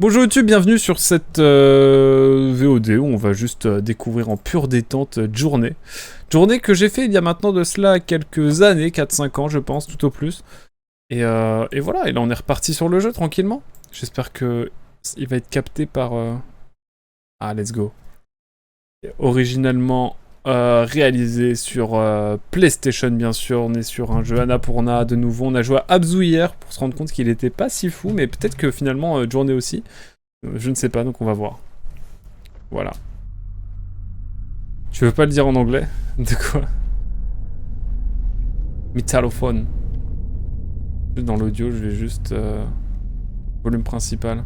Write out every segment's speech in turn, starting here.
Bonjour YouTube, bienvenue sur cette VOD où on va juste découvrir en pure détente Journey. Journée que j'ai fait il y a maintenant de cela quelques années, 4-5 ans je pense, tout au plus. Et voilà, et là on est reparti sur le jeu tranquillement. J'espère que il va être capté par... Ah, let's go. Originellement réalisé sur PlayStation bien sûr, on est sur un jeu Annapurna de nouveau. On a joué à Abzu hier pour se rendre compte qu'il était pas si fou, mais peut-être que finalement Journey aussi. Je ne sais pas, donc on va voir. Voilà. Tu veux pas le dire en anglais? De quoi? Metalophone. Dans l'audio, je vais juste... volume principal.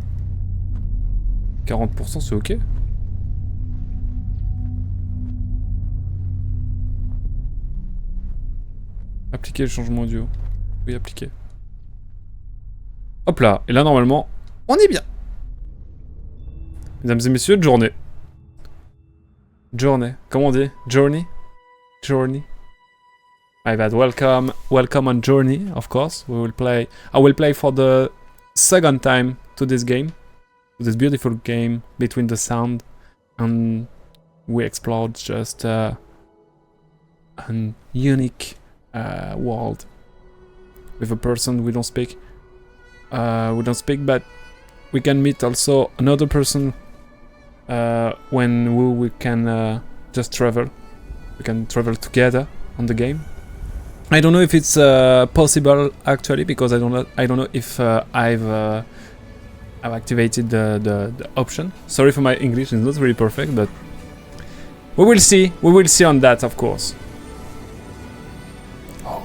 40%, c'est ok. Appliquer le changement audio. Oui, appliquer. Hop là. Et là, normalement, on est bien. Mesdames et messieurs, Journey. Journey. Comment on dit? Journey? Journey. My bad. Welcome on Journey, of course. I will play for the second time to this game. This beautiful game between the sound and we explored just an unique world with a person we don't speak. But we can meet also another person when we can just travel. We can travel together on the game. I don't know if it's possible actually because I don't know if I've activated the option. Sorry for my English, it's not really perfect, but we will see. We will see on that, of course. Oh.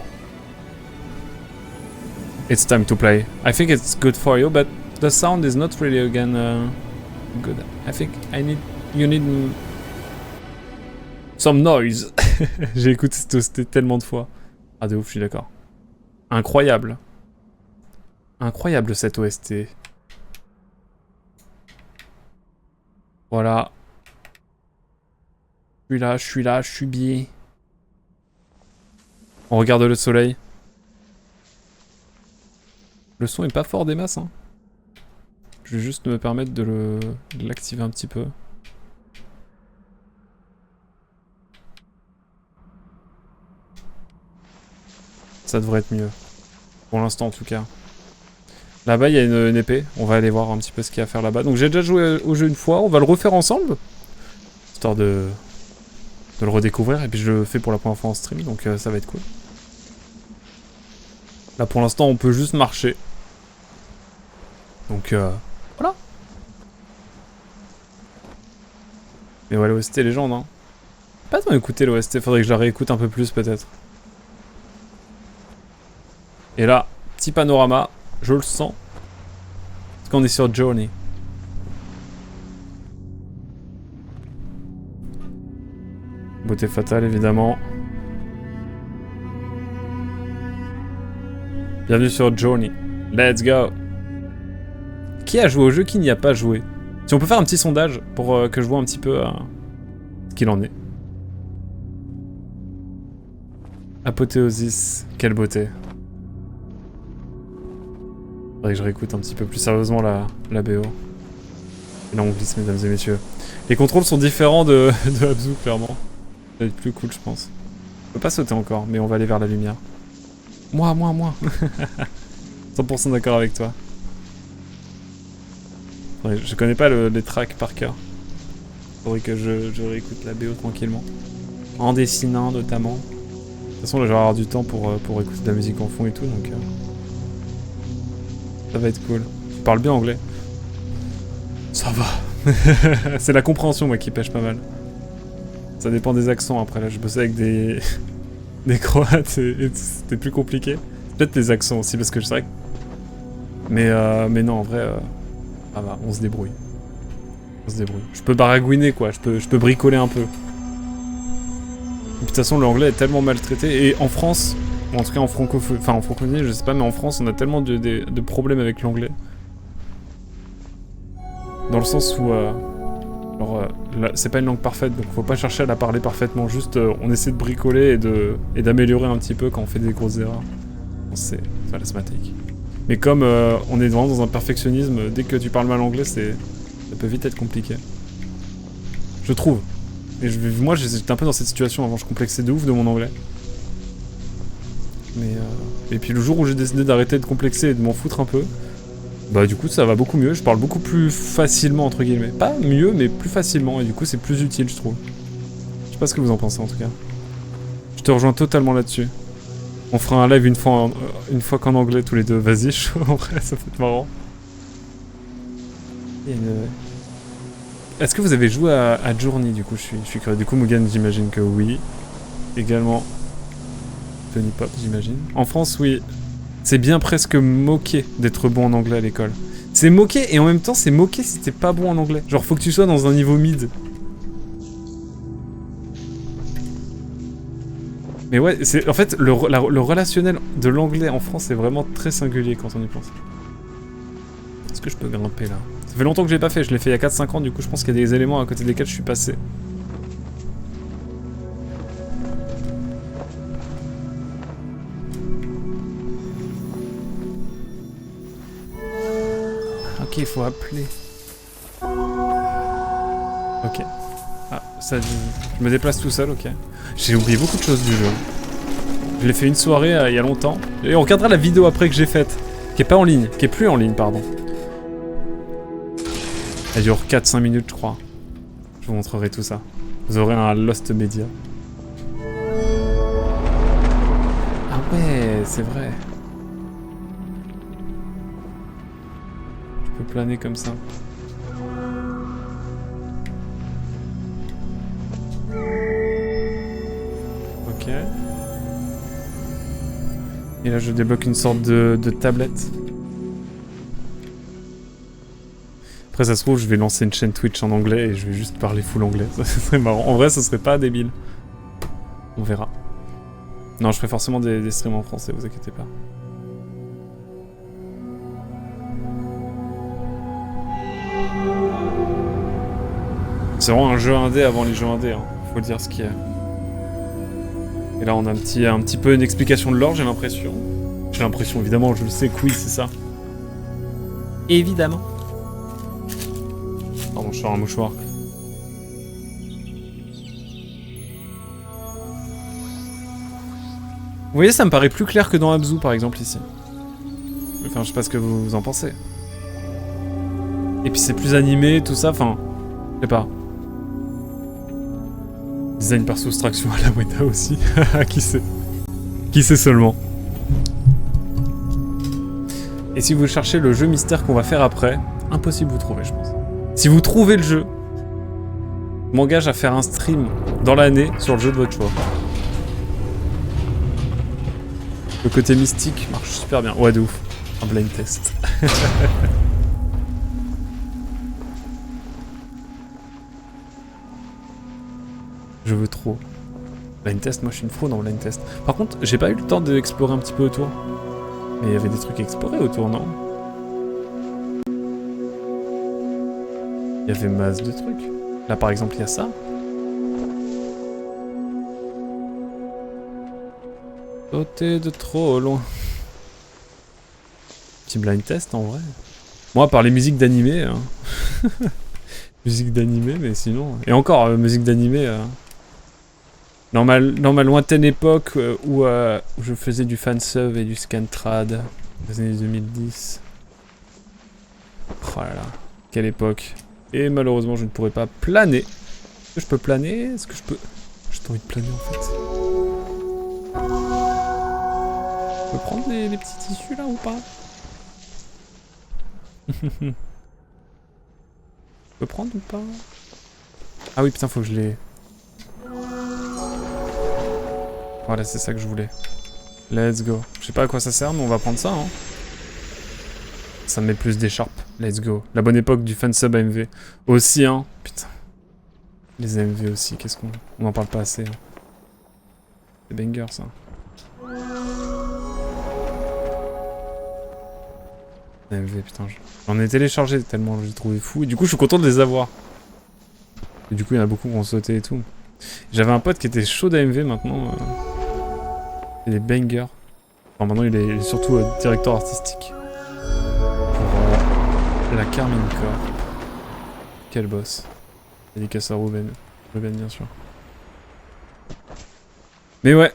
It's time to play. I think it's good for you, but the sound is not really again good. I think you need some noise. J'ai écouté cette OST tellement de fois. Ah de ouf, je suis d'accord. Incroyable. Incroyable cette OST. Voilà. Je suis bien. On regarde le soleil. Le son est pas fort des masses, hein. Je vais juste me permettre de l'activer un petit peu. Ça devrait être mieux. Pour l'instant en tout cas. Là-bas il y a une épée. On va aller voir un petit peu ce qu'il y a à faire là-bas. Donc j'ai déjà joué au jeu une fois. On va le refaire ensemble. Histoire de le redécouvrir. Et puis je le fais pour la première fois en stream. Donc ça va être cool. Là pour l'instant on peut juste marcher. Donc voilà. Mais ouais, l'OST légende, hein. Pas tant écouter l'OST, faudrait que je la réécoute un peu plus peut-être. Et là, petit panorama, je le sens. Parce qu'on est sur Journey. Beauté fatale évidemment. Bienvenue sur Journey. Let's go. Qui a joué au jeu, qui n'y a pas joué? Si on peut faire un petit sondage pour que je vois un petit peu ce qu'il en est. Apothéosis, quelle beauté. Faudrait que je réécoute un petit peu plus sérieusement la BO. Et là on glisse, mesdames et messieurs. Les contrôles sont différents de Abzu, clairement. Ça va être plus cool, je pense. On peut pas sauter encore, mais on va aller vers la lumière. Moi 100% d'accord avec toi. Ouais, je connais pas les tracks par cœur. Faudrait que je réécoute la BO tranquillement. En dessinant notamment. De toute façon là je vais avoir du temps pour écouter de la musique en fond et tout, donc ça va être cool. Tu parles bien anglais? Ça va. C'est la compréhension moi qui pêche pas mal. Ça dépend des accents après, là je bossais avec des croates et c'était plus compliqué. Peut-être les accents aussi parce que je sais que... Mais non en vrai... Ah bah, on se débrouille. Je peux baragouiner quoi, je peux bricoler un peu. Et puis de toute façon l'anglais est tellement maltraité. Et en France, ou en tout cas en francophonie, enfin en francophonie je sais pas, mais en France on a tellement de problèmes avec l'anglais. Dans le sens où... c'est pas une langue parfaite, donc faut pas chercher à la parler parfaitement. Juste on essaie de bricoler et d'améliorer un petit peu quand on fait des grosses erreurs. C'est mathematique. Mais comme on est vraiment dans un perfectionnisme, dès que tu parles mal anglais, ça peut vite être compliqué. Je trouve. Et moi, j'étais un peu dans cette situation avant, je complexais de ouf de mon anglais. Mais et puis le jour où j'ai décidé d'arrêter de complexer et de m'en foutre un peu, bah du coup ça va beaucoup mieux, je parle beaucoup plus facilement entre guillemets. Pas mieux, mais plus facilement, et du coup c'est plus utile je trouve. Je sais pas ce que vous en pensez en tout cas. Je te rejoins totalement là-dessus. On fera un live une fois qu'en anglais tous les deux, vas-y, en vrai ça peut être marrant. Est-ce que vous avez joué à Journey du coup, je suis curieux. Du coup Mugen j'imagine que oui. Également Tony Pop j'imagine. En France oui. C'est bien presque moqué d'être bon en anglais à l'école. C'est moqué et en même temps c'est moqué si t'es pas bon en anglais. Genre faut que tu sois dans un niveau mid. Mais ouais, en fait le relationnel de l'anglais en France est vraiment très singulier quand on y pense. Est-ce que je peux grimper là? Ça fait longtemps que je l'ai pas fait, je l'ai fait il y a 4-5 ans, du coup je pense qu'il y a des éléments à côté desquels je suis passé. Ok, il faut appeler. Ok. Ah, ça, je me déplace tout seul, ok. J'ai oublié beaucoup de choses du jeu. Je l'ai fait une soirée il y a longtemps. Et on regardera la vidéo après que j'ai faite. Qui est pas en ligne, qui est plus en ligne, pardon. Elle dure 4-5 minutes, je crois. Je vous montrerai tout ça. Vous aurez un Lost Media. Ah ouais, c'est vrai. Je peux planer comme ça. Ok. Et là, je débloque une sorte de tablette. Après, ça se trouve, je vais lancer une chaîne Twitch en anglais et je vais juste parler full anglais. Ça serait marrant. En vrai, ça serait pas débile. On verra. Non, je ferai forcément des streams en français, vous inquiétez pas. C'est vraiment un jeu indé avant les jeux indés, hein. Faut dire ce qu'il y a. Et là, on a un petit peu une explication de l'or, j'ai l'impression. J'ai l'impression, évidemment, je le sais que oui, c'est ça. Évidemment. Pardon, je sors un mouchoir. Vous voyez, ça me paraît plus clair que dans Abzu, par exemple, ici. Enfin, je sais pas ce que vous en pensez. Et puis c'est plus animé, tout ça, enfin... Je sais pas. Design par soustraction à la Weta aussi. Qui sait? Qui sait seulement? Et si vous cherchez le jeu mystère qu'on va faire après, impossible de vous trouver, je pense. Si vous trouvez le jeu, je m'engage à faire un stream dans l'année sur le jeu de votre choix. Le côté mystique marche super bien. Ouais, de ouf. Un blind test. Je veux trop. Blind test, moi je suis une fraude dans blind test. Par contre, j'ai pas eu le temps d'explorer un petit peu autour. Mais il y avait des trucs à explorer autour, non? Il y avait masse de trucs. Là par exemple, il y a ça. Sauter de trop loin. Petit blind test en vrai. Moi, par les musiques d'animé. Hein. Musique d'animé, mais sinon. Et encore, musique d'animé. Dans ma lointaine époque où je faisais du fansub et du scantrad. Des années 2010. Oh là là. Quelle époque. Et malheureusement, je ne pourrais pas planer. Est-ce que je peux planer? Est-ce que je peux... J'ai envie de planer en fait. Je peux prendre les petits tissus là ou pas? Je peux prendre ou pas? Ah oui putain, faut que je les... Voilà, c'est ça que je voulais. Let's go. Je sais pas à quoi ça sert, mais on va prendre ça, hein. Ça me met plus d'écharpe. Let's go. La bonne époque du fansub AMV. Aussi, hein. Putain. Les AMV aussi, qu'est-ce qu'on... On en parle pas assez, hein. C'est banger, ça. AMV, putain. J'en ai téléchargé tellement j'ai trouvé fou. Et du coup, je suis content de les avoir. Et du coup, il y en a beaucoup qui ont sauté et tout. J'avais un pote qui était chaud d'AMV maintenant. Il est banger. Enfin, maintenant, il est surtout directeur artistique. La Carmine Corp. Quel boss. Dédicace à Ruben. Ruben, bien sûr. Mais ouais.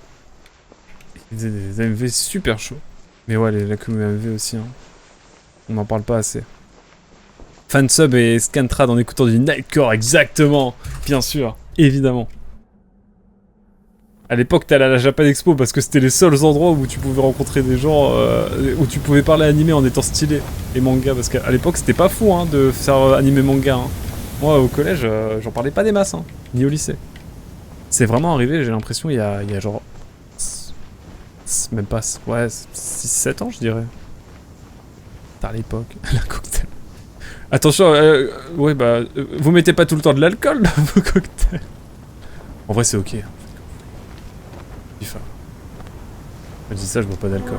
Ils faisaient des AMV super chauds. Mais ouais, la commu AMV aussi. Hein. On n'en parle pas assez. Fansub et Scantrad en écoutant du Nightcore, exactement. Bien sûr, évidemment. À l'époque, t'allais à la Japan Expo parce que c'était les seuls endroits où tu pouvais rencontrer des gens, où tu pouvais parler animé en étant stylé et manga. Parce qu'à l'époque, c'était pas fou hein, de faire animé manga. Hein. Moi, au collège, j'en parlais pas des masses, hein, ni au lycée. C'est vraiment arrivé, j'ai l'impression, il y a genre. Même pas. Ouais, 6-7 ans, je dirais. À l'époque, la cocktail. Attention, ouais, bah. Vous mettez pas tout le temps de l'alcool dans vos cocktails. En vrai, c'est ok. FIFA. Je dis ça, je bois pas d'alcool.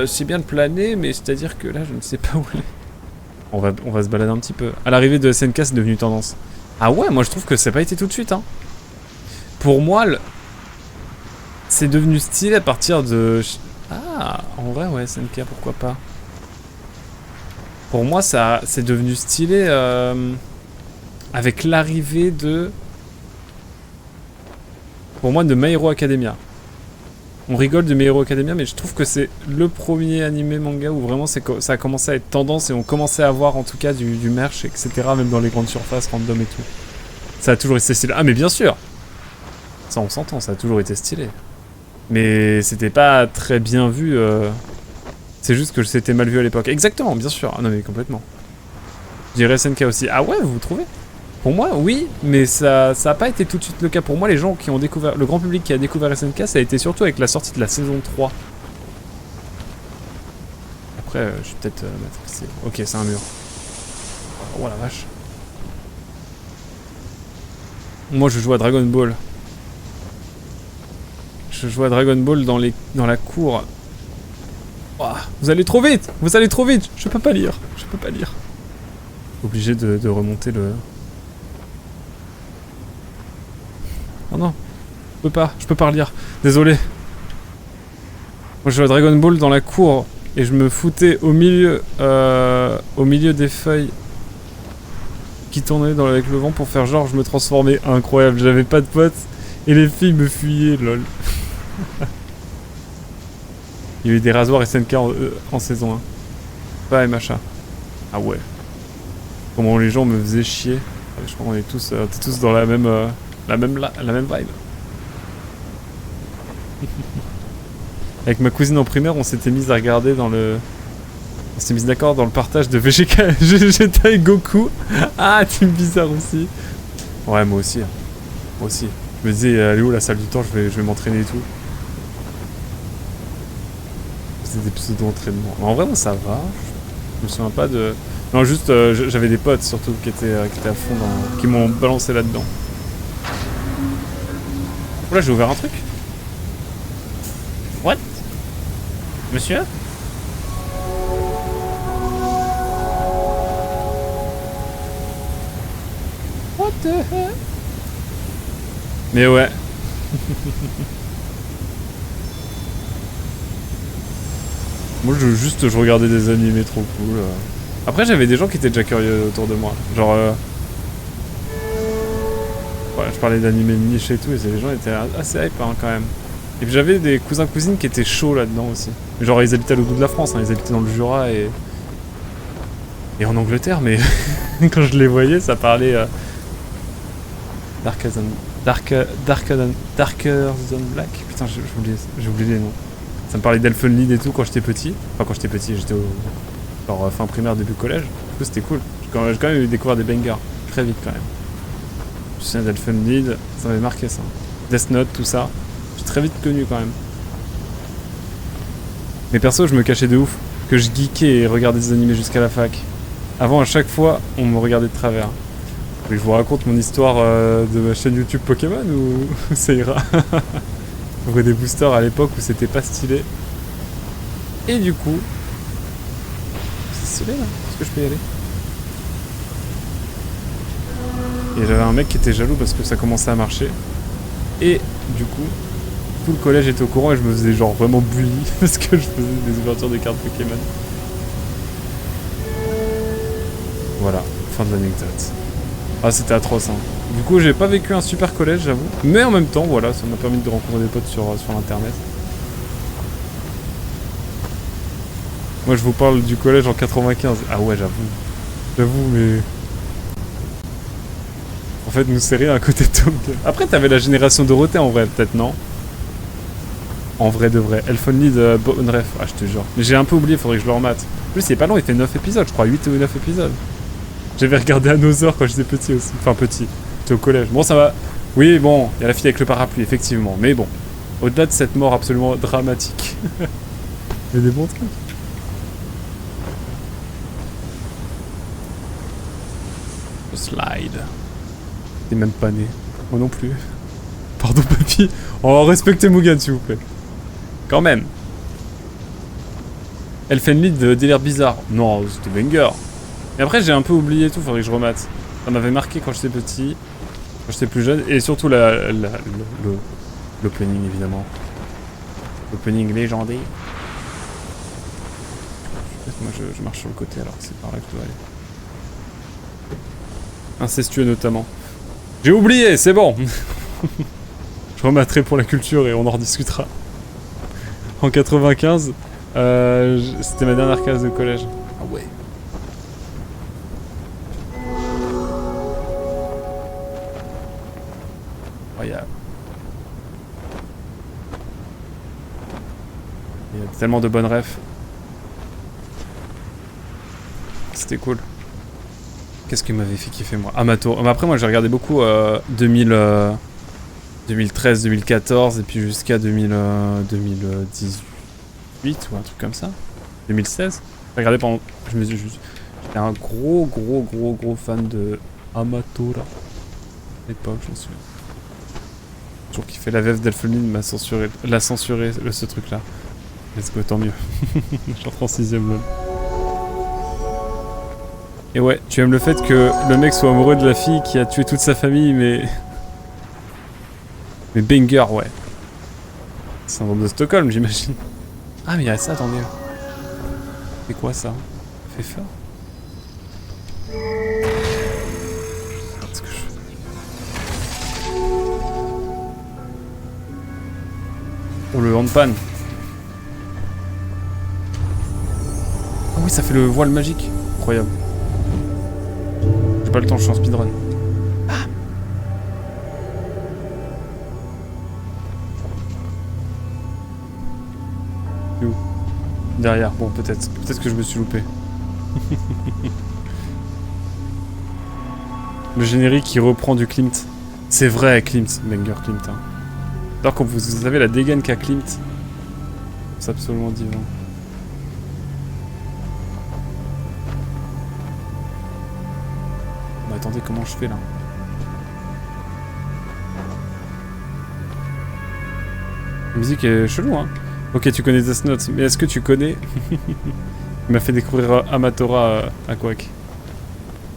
C'est bien de planer, mais c'est-à-dire que là, je ne sais pas où aller. On va se balader un petit peu. À l'arrivée de SNK, c'est devenu tendance. Ah ouais, moi je trouve que ça n'a pas été tout de suite. Hein. Pour moi, c'est devenu stylé à partir de... Ah, en vrai, ouais, SNK, pourquoi pas. Pour moi, c'est devenu stylé avec l'arrivée de... Pour moi, de My Hero Academia. On rigole de My Hero Academia, mais je trouve que c'est le premier animé manga où vraiment ça a commencé à être tendance et on commençait à avoir en tout cas du merch, etc. Même dans les grandes surfaces, random et tout. Ça a toujours été stylé. Ah, mais bien sûr! Ça, on s'entend, ça a toujours été stylé. Mais c'était pas très bien vu. C'est juste que c'était mal vu à l'époque. Exactement, bien sûr. Ah non, mais complètement. Je dirais SNK aussi. Ah ouais, vous trouvez? Pour moi, oui, mais ça a pas été tout de suite le cas. Pour moi, les gens qui ont découvert, le grand public qui a découvert SNK, ça a été surtout avec la sortie de la saison 3. Après, je suis peut-être matrixé. Ok, c'est un mur. Oh la vache. Moi, je joue à Dragon Ball. Je joue à Dragon Ball dans la cour. Oh, vous allez trop vite! Vous allez trop vite! Je peux pas lire. Je peux pas lire. Obligé de remonter le... Oh non, je peux pas relire, désolé. Moi je jouais à Dragon Ball dans la cour et je me foutais au milieu des feuilles qui tournaient avec le vent pour faire genre je me transformais. Incroyable, j'avais pas de potes et les filles me fuyaient, lol. Il y a eu des rasoirs SNK en saison 1. Pas MHA. Ah ouais. Comment les gens me faisaient chier. Je crois qu'on est tous dans la même... La même vibe. Avec ma cousine en primaire, on s'était mis à regarder dans le... On s'est mis d'accord dans le partage de Vegeta et Goku. Ah, team bizarre aussi. Ouais, moi aussi. Moi aussi. Je me disais, elle est où la salle du temps, je vais m'entraîner et tout. C'était des pseudo-entraînements. En vrai, moi, ça va. Je me souviens pas de... Non, juste, j'avais des potes surtout qui étaient à fond qui m'ont balancé là-dedans. Oula, j'ai ouvert un truc. What? Monsieur? What the hell? Mais ouais. Moi, je regardais des animés trop cool. Après, j'avais des gens qui étaient déjà curieux autour de moi. Genre... Ouais, je parlais d'animés de niche et tout, et les gens étaient assez hype hein, quand même. Et puis j'avais des cousins-cousines qui étaient chauds là-dedans aussi. Genre ils habitaient à l'autre bout de la France, hein, ils habitaient dans le Jura et en Angleterre, mais quand je les voyais, ça parlait Darker Than Black. Putain, j'ai oublié les noms. Ça me parlait d'Elfen Lied et tout quand j'étais petit. Enfin quand j'étais petit, j'étais genre fin primaire, début collège. Du coup c'était cool. J'ai quand même eu découvert des bangers très vite quand même. Je me souviens d'Elfen Lied, ça m'avait marqué ça. Death Note, tout ça. J'ai très vite connu quand même. Mais perso, je me cachais de ouf. Que je geekais et regardais des animés jusqu'à la fac. Avant, à chaque fois, on me regardait de travers. Et je vous raconte mon histoire de ma chaîne YouTube Pokémon ou ça ira. On voit des boosters à l'époque où c'était pas stylé. Et du coup... C'est stylé là? Est-ce que je peux y aller? Et j'avais un mec qui était jaloux parce que ça commençait à marcher. Et du coup, tout le collège était au courant et je me faisais genre vraiment bully parce que je faisais des ouvertures de cartes Pokémon. Fin de l'anecdote. Ah, c'était atroce, hein. Du coup, j'ai pas vécu un super collège, j'avoue. Mais en même temps, voilà, ça m'a permis de rencontrer des potes sur internet. Moi, je vous parle du collège en 95. Ah ouais, j'avoue. J'avoue, mais... En fait, nous, c'est rien à côté de Tom. Après, t'avais la génération Dorothée, en vrai, peut-être, non? En vrai de vrai. Elfen Lied, bonne ref. Ah, je te jure. Mais j'ai un peu oublié, faudrait que je le remate. En plus, il est pas long, il fait 9 épisodes, je crois. 8 ou 9 épisodes. J'avais regardé Another quand j'étais petit aussi. Enfin, petit. J'étais au collège. Bon, ça va. Oui, bon, il y a la fille avec le parapluie, effectivement. Mais bon, au-delà de cette mort absolument dramatique. Il y a des bons trucs. Le slide. T'es même pas né. Moi non plus. Pardon, papy. Oh, respectez Mugen, s'il vous plaît. Quand même. Elfen Lied de délire bizarre. Non, c'était banger. Et après, j'ai un peu oublié tout, faudrait que je remate. Ça m'avait marqué quand j'étais petit, quand j'étais plus jeune, et surtout l'opening, évidemment. L'opening légendaire. Moi, je marche sur le côté, alors que c'est par là que je dois aller. Incestueux, notamment. J'ai oublié, c'est bon. Je rematerai pour la culture et on en rediscutera. En 95, c'était ma dernière classe de collège. Ah ouais. Incroyable. Il y a tellement de bonnes refs. C'était cool. Qu'est-ce qui m'avait fait kiffer, moi? Amato. Après, moi, j'ai regardé beaucoup 2013, 2014, et puis jusqu'à 2018, ou un truc comme ça. 2016. J'ai regardé pendant... J'étais un gros fan de Amatora. À l'époque, je me souviens. Toujours kiffé. La VF d'Elfenline l'a censuré, ce truc-là. Let's go, tant mieux. J'entre en 6ème LOL. Et ouais, tu aimes le fait que le mec soit amoureux de la fille qui a tué toute sa famille, mais... Mais banger, ouais. Syndrome de Stockholm, j'imagine. Ah, mais il y a ça, attendez. C'est quoi, ça? Fait fort. Qu'est-ce que je fais? Oh, le handpan. Ah oui, ça fait le voile magique. Incroyable. J'ai pas le temps, je suis en speedrun. Ah. Où? Derrière, bon peut-être. Peut-être que je me suis loupé. Le générique qui reprend du Klimt. C'est vrai, Klimt. Banger Klimt. Hein. Alors quand vous savez la dégaine qu'a Klimt. C'est absolument divin. Bah attendez, comment je fais là? La musique est chelou, hein. Ok, tu connais Death Note, mais est-ce que tu connais... Il m'a fait découvrir Amatora à Quack.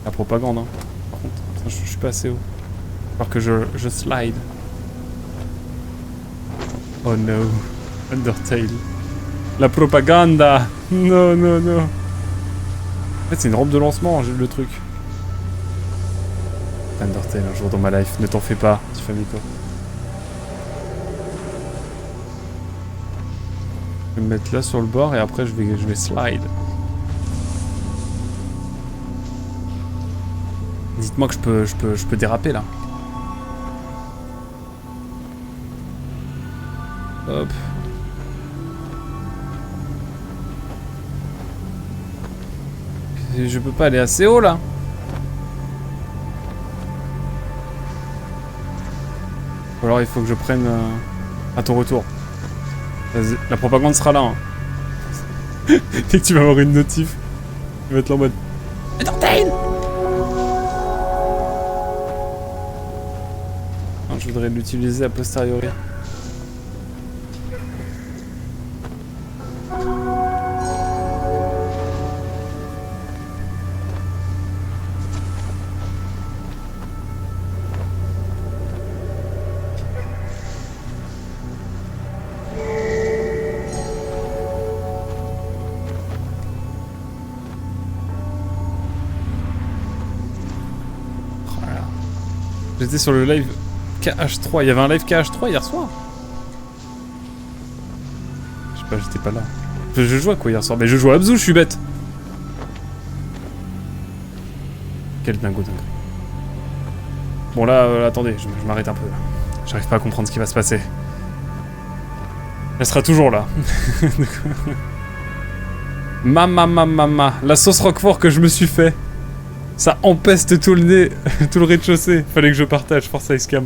La propagande, hein. Par contre, je suis pas assez haut. Alors que je slide. Oh no. Undertale. La propaganda. Non, non, non. En fait, c'est une rampe de lancement, j'ai le truc. Undertale, un jour dans ma life. Ne t'en fais pas, Tiffany-toi. Je vais me mettre là sur le bord et après je vais slide. Dites-moi que je peux déraper là. Hop. Je peux pas aller assez haut là. Ou alors il faut que je prenne à ton retour. Vas-y, la propagande sera là. Hein. Dès que tu vas avoir une notif, tu vas être là en mode Undertale. Non, je voudrais l'utiliser a posteriori. J'étais sur le live KH3. Il y avait un live KH3 hier soir. Je sais pas, j'étais pas là. Je jouais à quoi hier soir? Mais je jouais à Abzu, je suis bête. Quel dingo dingue. Bon là, attendez, je m'arrête un peu. J'arrive pas à comprendre ce qui va se passer. Elle sera toujours là. Mama, la sauce roquefort que je me suis fait. Ça empeste tout le nez, tout le rez-de-chaussée. Fallait que je partage, force à Scam.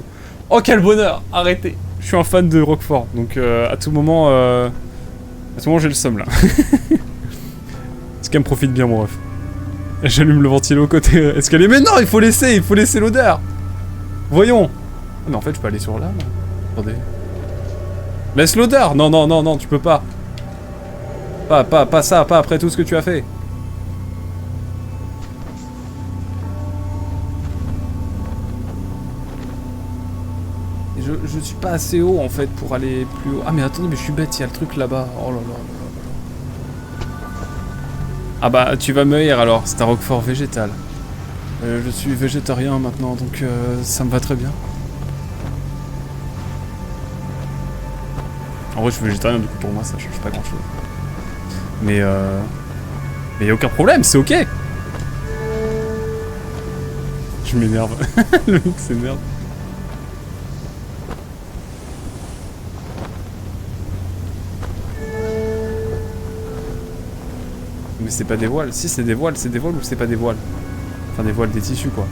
Oh quel bonheur, arrêtez. Je suis un fan de roquefort, donc à tout moment j'ai le seum là. Scam profite bien mon ref. J'allume le ventilo côté escalier. Mais non, il faut laisser l'odeur. Voyons. Ah, mais en fait, je peux aller sur là. Attendez. Laisse l'odeur. Non, tu peux pas. Pas ça, pas après tout ce que tu as fait. Je suis pas assez haut en fait pour aller plus haut. Ah mais attendez, mais je suis bête, il y a le truc là-bas. Oh là là. Ah bah tu vas me haïr alors, c'est un roquefort végétal. Je suis végétarien maintenant, donc ça me va très bien. En vrai je suis végétarien, du coup pour moi ça change pas grand chose. Mais y a aucun problème, c'est ok. Je m'énerve. Le mec s'énerve. Mais c'est pas des voiles. Si c'est des voiles ou c'est pas des voiles? Enfin des voiles, des tissus quoi.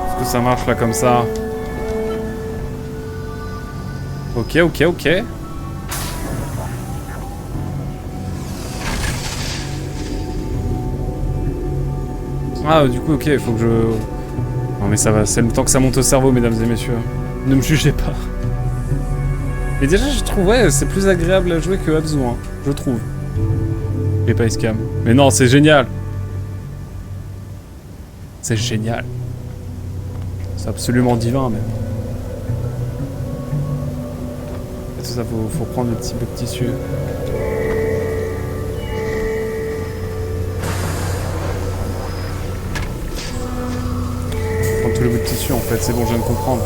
Est-ce que ça marche là comme ça? Ok. Ah, du coup, ok, il faut que je... Non mais ça va, c'est le temps que ça monte au cerveau, mesdames et messieurs. Ne me jugez pas. Mais déjà, je trouve, ouais, c'est plus agréable à jouer que Abzu, hein, je trouve. Et pas Scam. Mais non, c'est génial. C'est génial. C'est absolument divin, même. Et tout ça, faut prendre le petit bout de tissu. Prendre tout le bout de tissu, en fait, c'est bon, je viens de comprendre.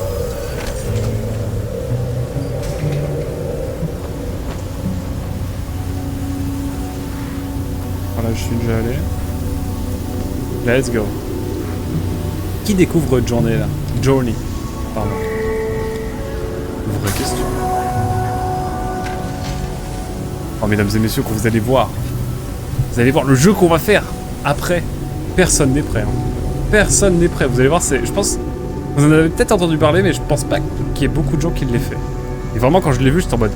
Voilà, je suis déjà allé. Let's go. Qui découvre Journey là? Journey, pardon. Vraie question. Oh mesdames et messieurs, quand vous allez voir le jeu qu'on va faire après. Personne n'est prêt. Hein. Personne n'est prêt. Vous allez voir, je pense, vous en avez peut-être entendu parler, mais je pense pas qu'il y ait beaucoup de gens qui l'aient fait. Et vraiment, quand je l'ai vu, j'étais en mode,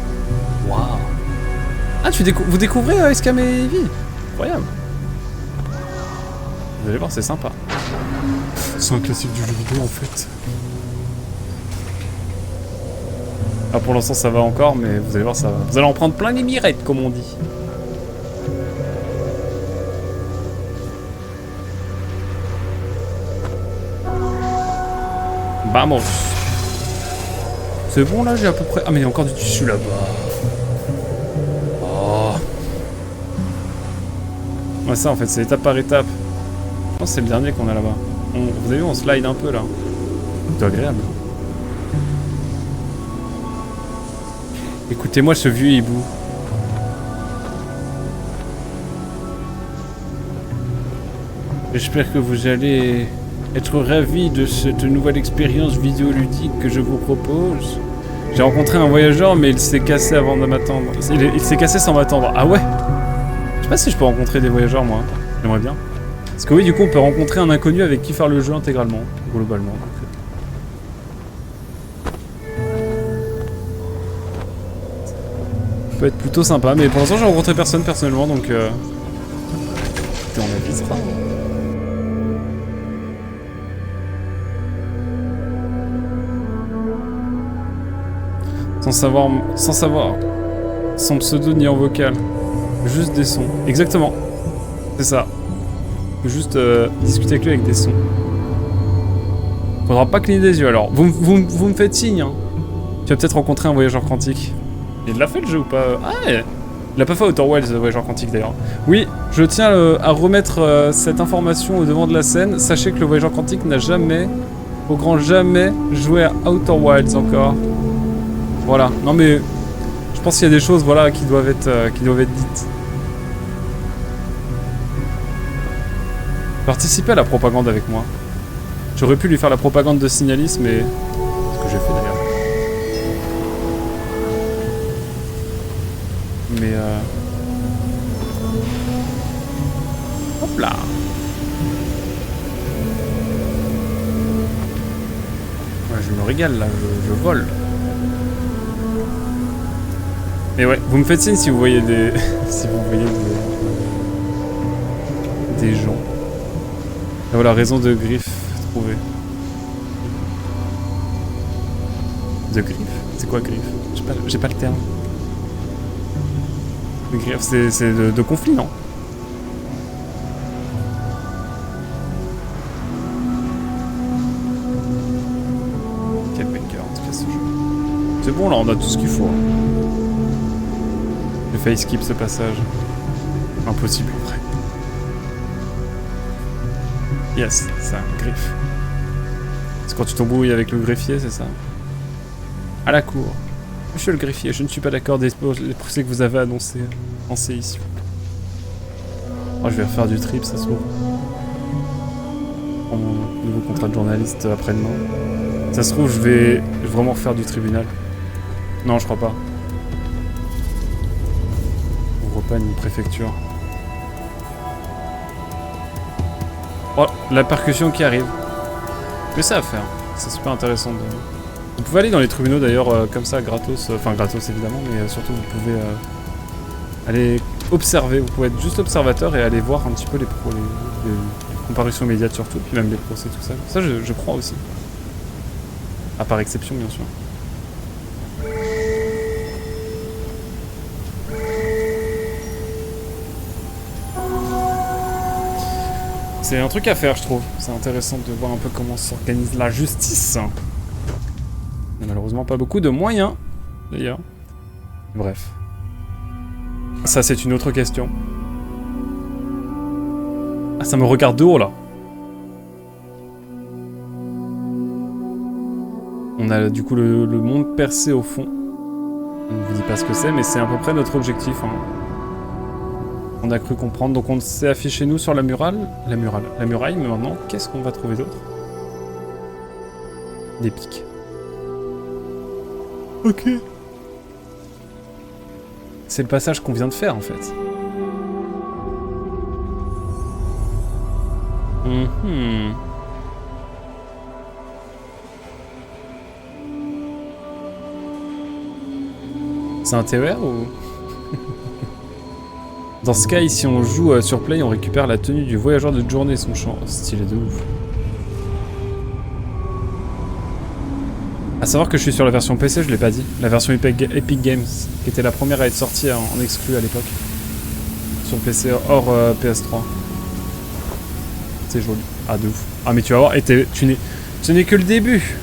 waouh. Ah, vous découvrez Scam et Evie? Incroyable. Vous allez voir, c'est sympa. C'est un classique du jeu vidéo en fait. Ah, pour l'instant ça va encore, mais vous allez voir, ça va. Vous allez en prendre plein les mirettes, comme on dit. Vamos. C'est bon là, j'ai à peu près... Ah mais il y a encore du tissu là-bas. Oh. Ouais, ça en fait, c'est étape par étape. Je pense que c'est le dernier qu'on a là-bas. Vous avez vu, on slide un peu là. C'est agréable. Écoutez-moi ce vieux hibou. J'espère que vous allez être ravis de cette nouvelle expérience vidéoludique que je vous propose. J'ai rencontré un voyageur, mais il s'est cassé avant de m'attendre. Il s'est cassé sans m'attendre. Ah ouais? Je sais pas si je peux rencontrer des voyageurs, moi. J'aimerais bien. Parce que oui, du coup, on peut rencontrer un inconnu avec qui faire le jeu intégralement, globalement. Ça peut être plutôt sympa, mais pour l'instant, j'ai rencontré personne personnellement, donc... on avisera. Sans savoir son pseudo ni en vocal. Juste des sons. Exactement. C'est ça. Juste discuter avec lui avec des sons. Faudra pas cligner des yeux alors. Vous me faites signe, hein. Tu vas peut-être rencontrer un voyageur quantique. Il l'a fait le jeu ou pas? Ah, il a pas fait Outer Wilds, voyageur quantique d'ailleurs. Oui, je tiens à remettre cette information au devant de la scène. Sachez que le voyageur quantique n'a jamais, au grand jamais, joué à Outer Wilds encore. Voilà. Non mais, je pense qu'il y a des choses, voilà, qui doivent être dites. Participer à la propagande avec moi. J'aurais pu lui faire la propagande de Signalis, mais... ce que j'ai fait d'ailleurs. Mais hop là. Ouais, je me régale là, je vole. Mais ouais, vous me faites signe si vous voyez des... si vous voyez des gens. Et voilà, raison de griffe trouvée. De griffe? C'est quoi griffe? J'ai pas le terme. De griffe, c'est de conflit, non? Quel banger, en tout cas, ce jeu. C'est bon, là, on a tout ce qu'il faut. J'ai failli skip ce passage. Impossible, en vrai. Yes, ça, griffe. C'est quand tu t'embrouilles avec le greffier, c'est ça? À la cour. Monsieur le greffier, je ne suis pas d'accord des procès que vous avez annoncés ici. Oh, je vais refaire du trip, ça se trouve. Mon nouveau contrat de journaliste après-demain. Ça se trouve, je vais vraiment refaire du tribunal. Non, je crois pas. On ouvre pas une préfecture. Oh, la percussion qui arrive. Mais ça à faire. C'est super intéressant de... Vous pouvez aller dans les tribunaux d'ailleurs comme ça, gratos. Enfin, gratos évidemment, mais surtout vous pouvez aller observer. Vous pouvez être juste observateur et aller voir un petit peu les comparutions immédiates surtout, puis même les procès, tout ça. Ça, je crois aussi. À part exception, bien sûr. C'est un truc à faire, je trouve. C'est intéressant de voir un peu comment s'organise la justice. Il n'y a malheureusement pas beaucoup de moyens, d'ailleurs. Bref. Ça, c'est une autre question. Ah, ça me regarde de haut, là. On a du coup le monde percé au fond. On ne vous dit pas ce que c'est, mais c'est à peu près notre objectif. Hein. On a cru comprendre. Donc on s'est affiché nous sur la muraille. La muraille, mais maintenant, qu'est-ce qu'on va trouver d'autre? Des pics. Ok. C'est le passage qu'on vient de faire en fait. C'est un TER ou... Dans Sky, si on joue sur Play, on récupère la tenue du voyageur de journée, son champ. Stylé de ouf. A savoir que je suis sur la version PC, je l'ai pas dit. La version Epic Games, qui était la première à être sortie en exclu à l'époque. Sur PC hors PS3. C'est joli. Ah, de ouf. Ah, mais tu vas voir, et ce n'est que le début.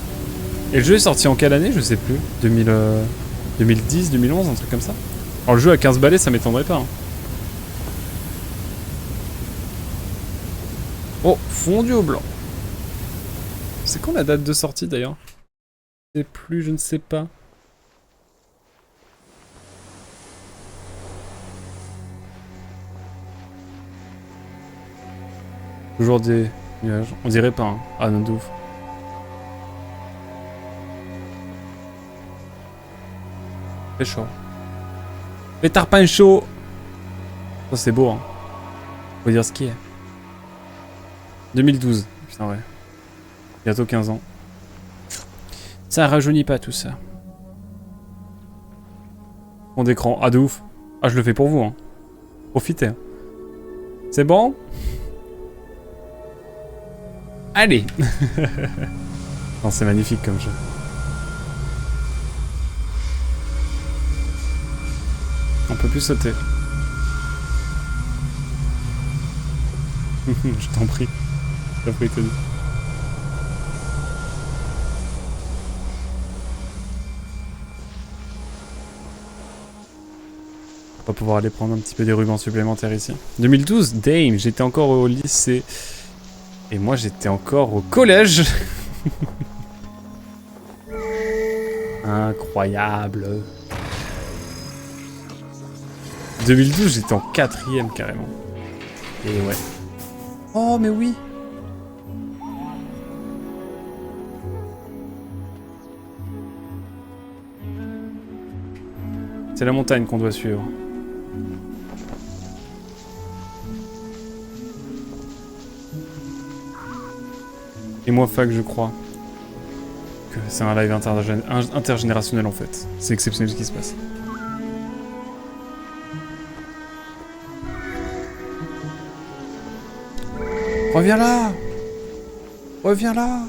Et le jeu est sorti en quelle année? Je sais plus. 2010, 2011, un truc comme ça. Alors le jeu à 15 balais, ça m'étonnerait pas. Hein. Oh, fondu au blanc. C'est quand la date de sortie d'ailleurs? Je sais plus, je ne sais pas. Toujours des nuages. On dirait pas, hein. Ah non, de ouf. C'est chaud. Pétard pain chaud. Ça c'est beau, hein. Faut dire ce qui est. 2012. Putain, ouais. Bientôt 15 ans. Ça rajeunit pas tout ça. Fond d'écran. Ah, de ouf. Ah, je le fais pour vous, hein. Profitez. C'est bon? Allez. Non, c'est magnifique comme jeu. On peut plus sauter. Je t'en prie. Je t'en prie, Tony. On va pouvoir aller prendre un petit peu des rubans supplémentaires ici. 2012, damn, j'étais encore au lycée. Et moi, j'étais encore au collège. Incroyable. 2012, j'étais en 4ème carrément. Et ouais. Oh, mais oui. C'est la montagne qu'on doit suivre. Et moi, fac, je crois que c'est un live intergénérationnel en fait. C'est exceptionnel ce qui se passe. Reviens là! Reviens là!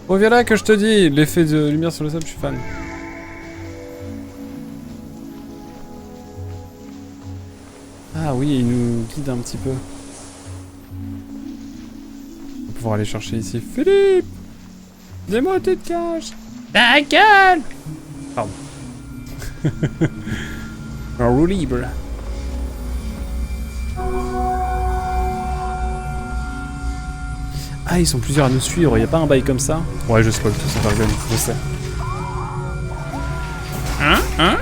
Reviens là que je te dis! L'effet de lumière sur le sable, je suis fan. Ah oui, il nous guide un petit peu. On va pouvoir aller chercher ici. Philippe! Dis-moi où tu te caches! Ta gueule! Pardon. En roue libre. Ah, ils sont plusieurs à nous suivre, y a pas un bail comme ça? Ouais, je spoil tout, ça va rigoler, je sais. Hein?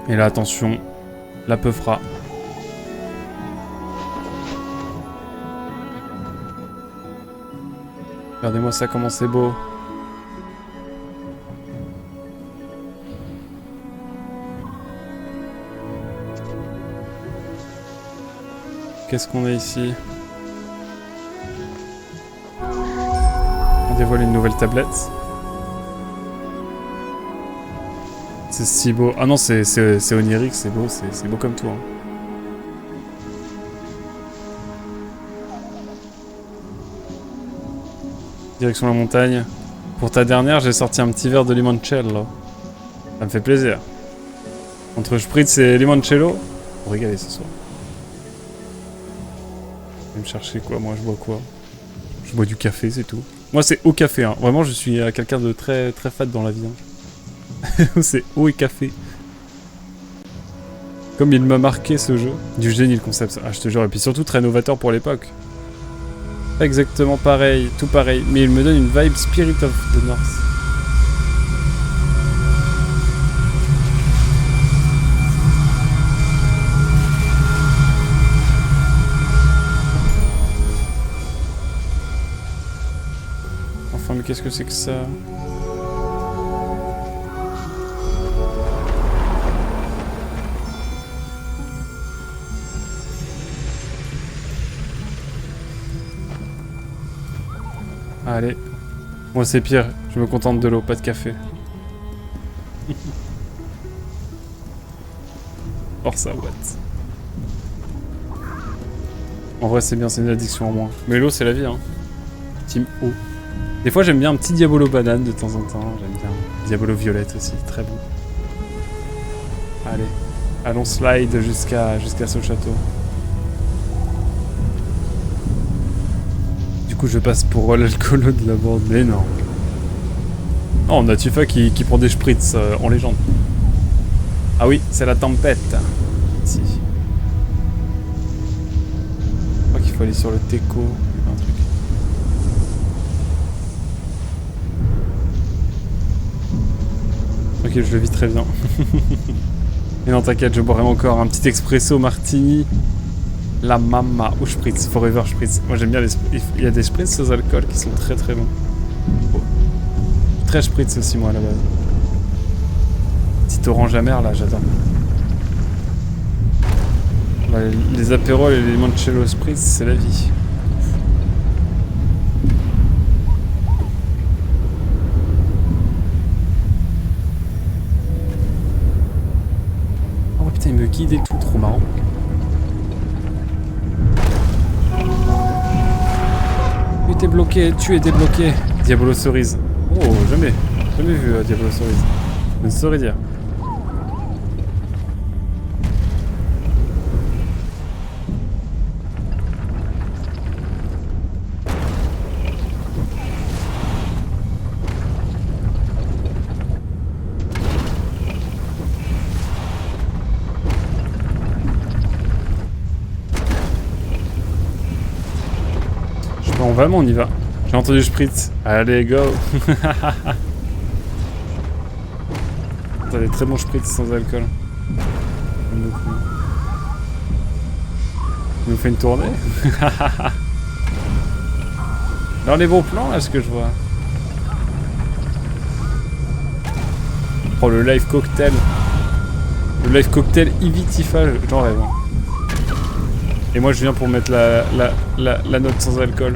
Et là, attention, la peufra. Regardez-moi ça, comment c'est beau. Qu'est-ce qu'on a ici? On dévoile une nouvelle tablette. C'est si beau. Ah non, c'est onirique, c'est beau, c'est beau comme tout. Hein. Direction la montagne. Pour ta dernière, j'ai sorti un petit verre de limoncello. Ça me fait plaisir. Entre spritz et limoncello, pour régaler ce soir. Je vais me chercher quoi? Moi, je bois quoi? Je bois du café, c'est tout. Moi, c'est au café. Hein. Vraiment, je suis quelqu'un de très très fat dans la vie. Hein. C'est eau et café. Comme il m'a marqué ce jeu. Du génie le concept. Ah, je te jure. Et puis surtout très novateur pour l'époque. Pas exactement pareil, tout pareil. Mais il me donne une vibe Spirit of the North. Enfin, mais qu'est-ce que c'est que ça? Allez. Moi c'est pire, je me contente de l'eau, pas de café. Or ça, what? En vrai c'est bien, c'est une addiction en moins. Mais l'eau c'est la vie, hein. Team eau. Des fois j'aime bien un petit Diabolo banane de temps en temps, j'aime bien. Diabolo violette aussi, très bon. Allez, allons slide jusqu'à ce château. Du coup je passe pour l'alcoolo de la bande, mais non. Oh, on a Tifa qui prend des spritz en légende. Ah oui, c'est la tempête. Ici. Je crois qu'il faut aller sur le Teco. Un truc. Ok, je le vis très bien. Mais non, t'inquiète, je boirai encore un petit expresso martini. La mama ou spritz, forever spritz. Moi j'aime bien les spritz. Il y a des spritz aux alcools qui sont très très bons. Oh. Très spritz aussi moi à la base. Petite orange amère là, j'adore. Les apérols et les limoncello spritz, c'est la vie. Oh putain, il me guide et tout, trop marrant. été bloqué, tu es débloqué. Diabolo cerise. Oh, jamais vu Diabolo cerise. Je ne saurais dire. Bon, vraiment, on y va. J'ai entendu spritz. Allez, go. T'as des très bons spritz sans alcool. Il nous fait une tournée. Dans les bons plans, là, ce que je vois. Oh, le live cocktail. Le live cocktail Ivitifa, j'en rêve. Hein. Et moi, je viens pour mettre la note sans alcool.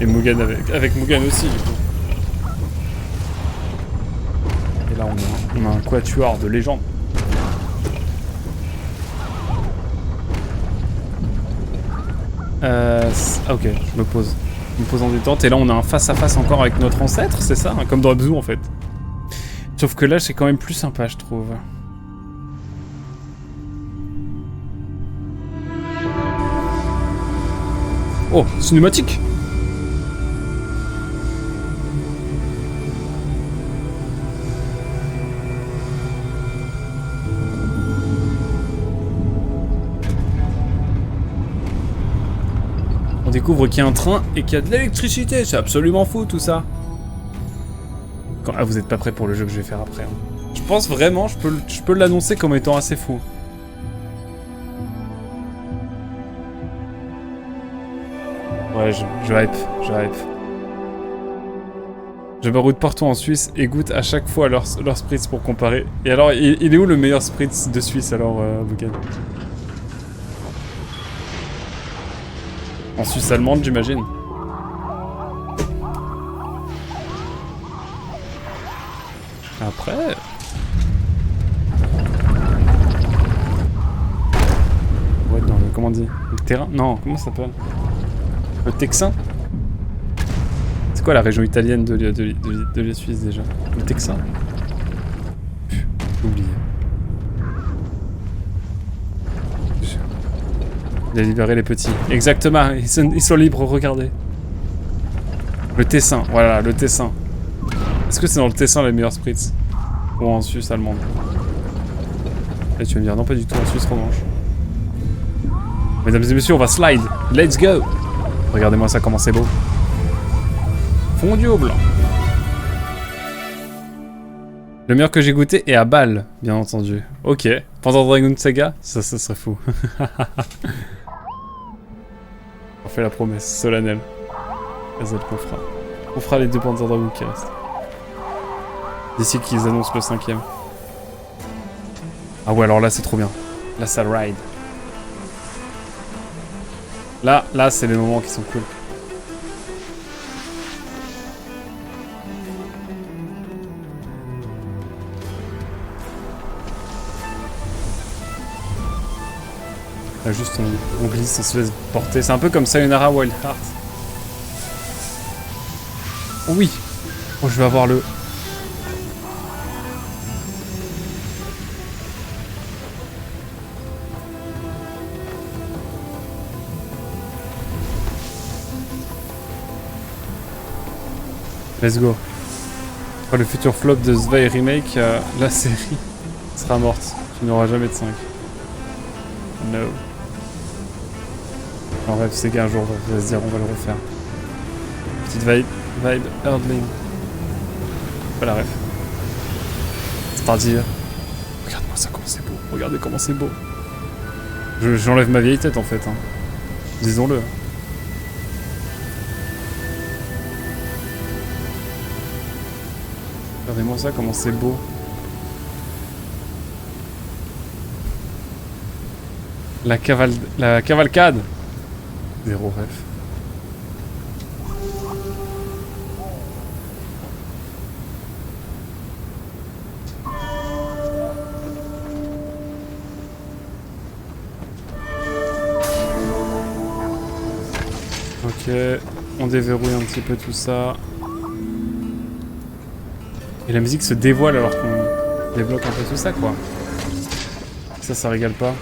Et Mugen avec Mugen aussi, du coup. Et là, on a un quatuor de légende. Ok, je me pose. Je me pose en détente. Et là, on a un face-à-face encore avec notre ancêtre, c'est ça hein, comme dans Abzu, en fait. Sauf que là, c'est quand même plus sympa, je trouve. Oh, cinématique! On découvre qu'il y a un train et qu'il y a de l'électricité. C'est absolument fou, tout ça. Ah, vous êtes pas prêts pour le jeu que je vais faire après. Hein. Je pense vraiment, je peux l'annoncer comme étant assez fou. Ouais, je hype. Je me route partout en Suisse et goûte à chaque fois leur spritz pour comparer. Et alors, il est où le meilleur spritz de Suisse alors, Bukan? En Suisse allemande, j'imagine. Après... Ouais, dans le... Comment on dit? Le terrain? Non, comment ça s'appelle? Le Texan? C'est quoi la région italienne de la Suisse déjà? Le Texan? J'ai oublié. Il a libéré les petits. Exactement, ils sont libres, regardez. Le Tessin, voilà, le Tessin. Est-ce que c'est dans le Tessin les meilleurs spritz? Ou en Suisse allemande? Et tu vas me dire, non pas du tout, en Suisse romanche. Mesdames et messieurs, on va slide. Let's go! Regardez-moi ça, comment c'est beau. Fondu au blanc. Le meilleur que j'ai goûté est à Bâle, bien entendu. Ok. Panzer Dragoon Saga? Ça serait fou. On fait la promesse solennelle. Vas-y, qu'on fera. On fera les 2 Panzer Dragoon qui restent. D'ici qu'ils annoncent le 5ème. Ah ouais, alors là, c'est trop bien. Là, ça ride. Là, c'est les moments qui sont cool. Là, juste, on glisse, on se laisse porter. C'est un peu comme Sayonara Wild Heart. Oh oui! Oh, je vais avoir le... Let's go. Oh, le futur flop de Zwei Remake, la série sera morte. Tu n'auras jamais de 5. No. En rêve, c'est qu'un jour, on va se dire, on va le refaire. Petite vibe Earthling. Pas la ref. C'est-à-dire... Regarde-moi ça, comment c'est beau. Regardez comment c'est beau. J'enlève ma vieille tête, en fait. Hein. Disons-le. Regardez-moi ça, comment c'est beau. La cavalcade. Zéro ref. Ok, on déverrouille un petit peu tout ça. Et la musique se dévoile alors qu'on débloque un peu tout ça, quoi. Ça régale pas.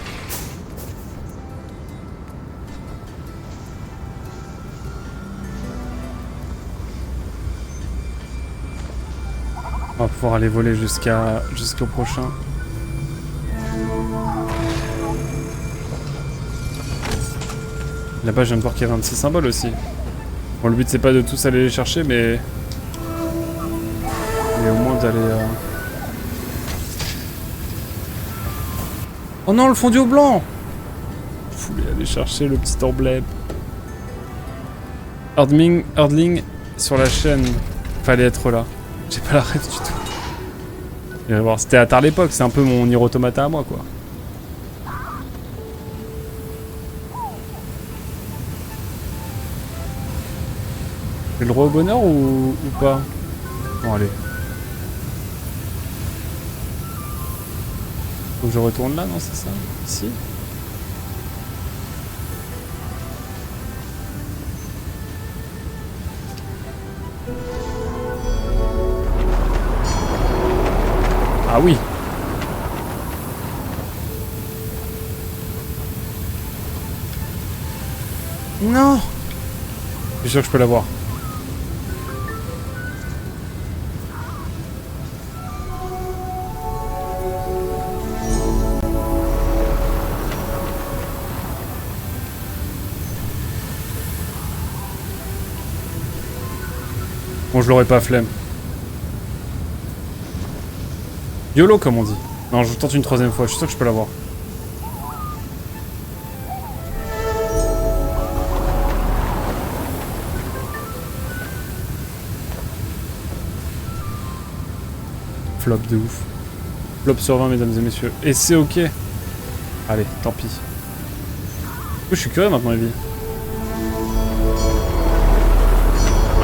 On va pouvoir aller voler jusqu'au prochain. Là-bas, je viens de voir qu'il y avait un petit symbole aussi. Bon, le but, c'est pas de tous aller les chercher, mais au moins d'aller... Oh non, le fondu au blanc! Je voulais aller chercher le petit emblème. Hurdling sur la chaîne. Fallait être là. J'ai pas la rêve du tout. Je vais voir, c'était à tard l'époque, c'est un peu mon Nier Automata à moi, quoi. J'ai le droit au bonheur ou pas? Bon, allez. Faut que je retourne là, non, c'est ça? Ici? Ah oui! Non! Je suis sûr que je peux l'avoir. Bon, je l'aurais pas flemme. YOLO, comme on dit. Non, je tente une troisième fois, je suis sûr que je peux l'avoir. Flop de ouf. Flop sur 20, mesdames et messieurs. Et c'est ok. Allez, tant pis. Je suis curieux maintenant, Evie.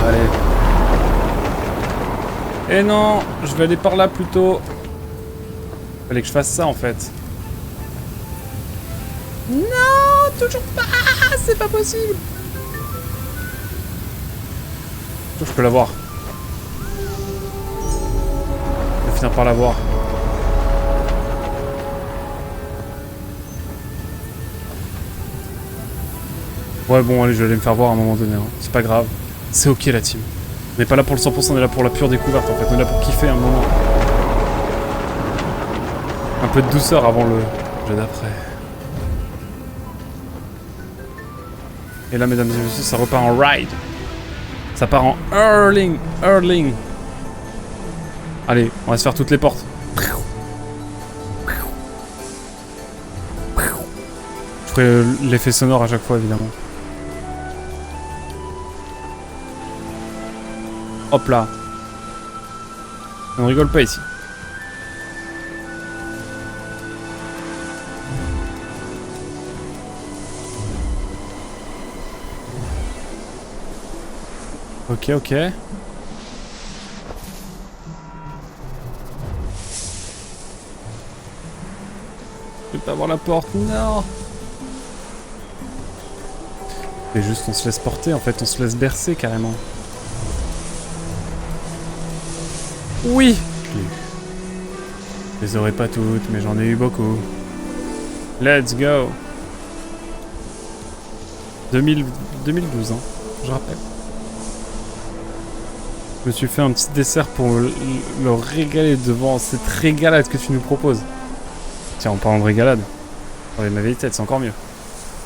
Allez. Et non, je vais aller par là plutôt. Fallait que je fasse ça en fait. Non, toujours pas. C'est pas possible. Je peux l'avoir. Je vais finir par l'avoir. Ouais bon allez, je vais aller me faire voir à un moment donné, hein. C'est pas grave. C'est ok la team. On n'est pas là pour le 100%, on est là pour la pure découverte en fait. On est là pour kiffer un moment. Un peu de douceur avant le jeu d'après. Et là mesdames et messieurs, ça repart en ride. Ça part en hurling. Allez, on va se faire toutes les portes. Je ferai l'effet sonore à chaque fois évidemment. Hop là. On rigole pas ici. Ok, ok. Je vais pas voir la porte, non. Et juste on se laisse porter en fait, on se laisse bercer carrément. Oui. Je les aurais pas toutes, mais j'en ai eu beaucoup. Let's go. 2012, hein, je rappelle. Je me suis fait un petit dessert pour le régaler devant cette régalade que tu nous proposes. Tiens, en parlant de régalade, regardez ma vieille tête, c'est encore mieux.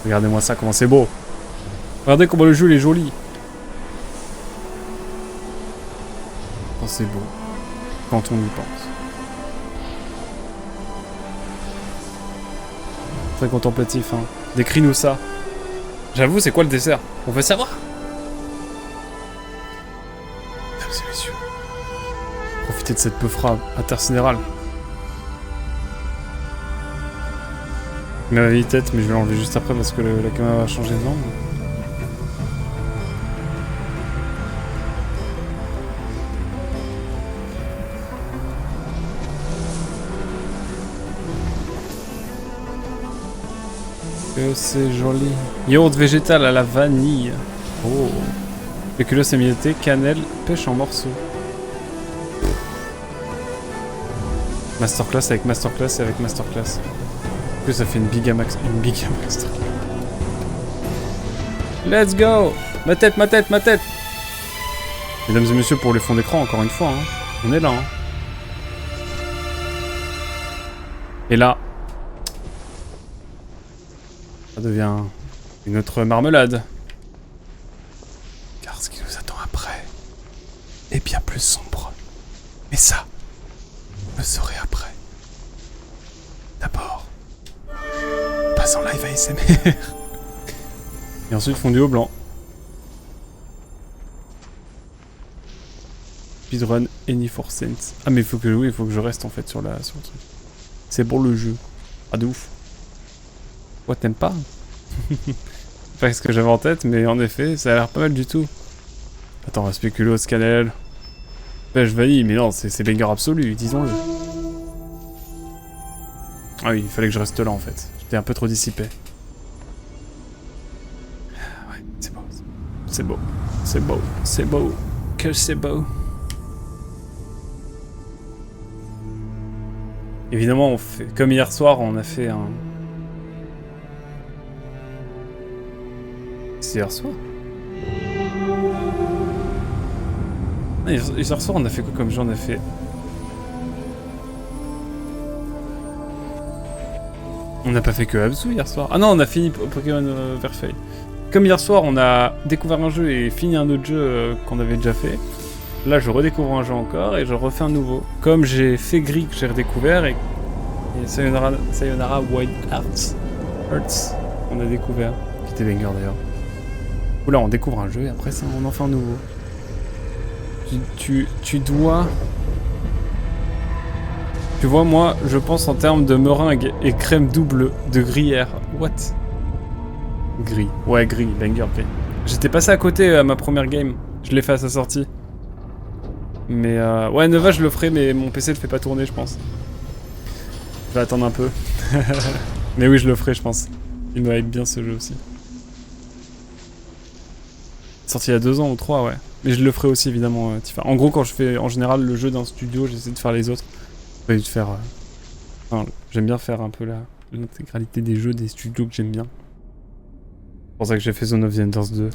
Regardez-moi ça, comment c'est beau. Regardez comment le jeu il est joli. Oh, c'est beau. Quand on y pense. Très contemplatif, hein. Décris-nous ça. J'avoue, c'est quoi le dessert? On veut savoir. Mesdames et messieurs, profitez de cette peufra intersidérale. Ma vieille tête, mais je vais l'enlever juste après parce que la caméra va changer de langue. Que c'est joli. Yaourt végétal à la vanille. Oh. Spéculoos émietté, cannelle, pêche en morceaux. Masterclass avec masterclass et avec masterclass. En plus ça fait une bigamax. Masterclass. Let's go! Ma tête, ma tête, ma tête! Mesdames et messieurs, pour les fonds d'écran, encore une fois, hein. On est là, hein. Et là, ça devient une autre marmelade. Car ce qui nous attend après est bien plus sombre. Mais ça, vous le saurez après. D'abord, pas en live ASMR. Et ensuite fondu au blanc. Speedrun Any for Sense. Ah mais il faut que je reste en fait sur le truc. C'est bon le jeu. Ah de ouf. Quoi, t'aimes pas? Pas ce que j'avais en tête, mais en effet, ça a l'air pas mal du tout. Attends, Spéculoos, cannelle. Pêche vanille, mais non, c'est banger absolu, disons-le. Ah oui, il fallait que je reste là en fait. J'étais un peu trop dissipé. Ouais, c'est beau. C'est beau. C'est beau. C'est beau. Que c'est beau. Évidemment, on fait comme hier soir, on a fait un... C'est hier soir? Ah, hier soir, on a fait quoi comme jeu? On a fait... On n'a pas fait que Abzu hier soir. Ah non, on a fini Pokémon Verfeuille. Comme hier soir, on a découvert un jeu et fini un autre jeu qu'on avait déjà fait. Là, je redécouvre un jeu encore et je refais un nouveau. Comme j'ai fait Gris que j'ai redécouvert et Sayonara Wild Hearts, on a découvert. Qui était banger d'ailleurs. Oula, on découvre un jeu et après ça, on en fait un nouveau. Tu dois... Tu vois, moi, je pense en termes de meringue et crème double de gruyère. What? Gris. Ouais, gris, banger, gris. J'étais passé à côté à ma première game. Je l'ai fait à sa sortie. Mais ouais, Nova, je le ferai, mais mon PC le fait pas tourner, je pense. Je vais attendre un peu. Mais oui, je le ferai, je pense. Il me hype bien ce jeu aussi. Sorti il y a 2 ans ou 3, ouais. Mais je le ferai aussi, évidemment, Tifa. En gros, quand je fais en général le jeu d'un studio, j'essaie de faire les autres. De faire... Enfin, j'aime bien faire un peu l'intégralité des jeux des studios que j'aime bien. C'est pour ça que j'ai fait Zone of the Enders 2.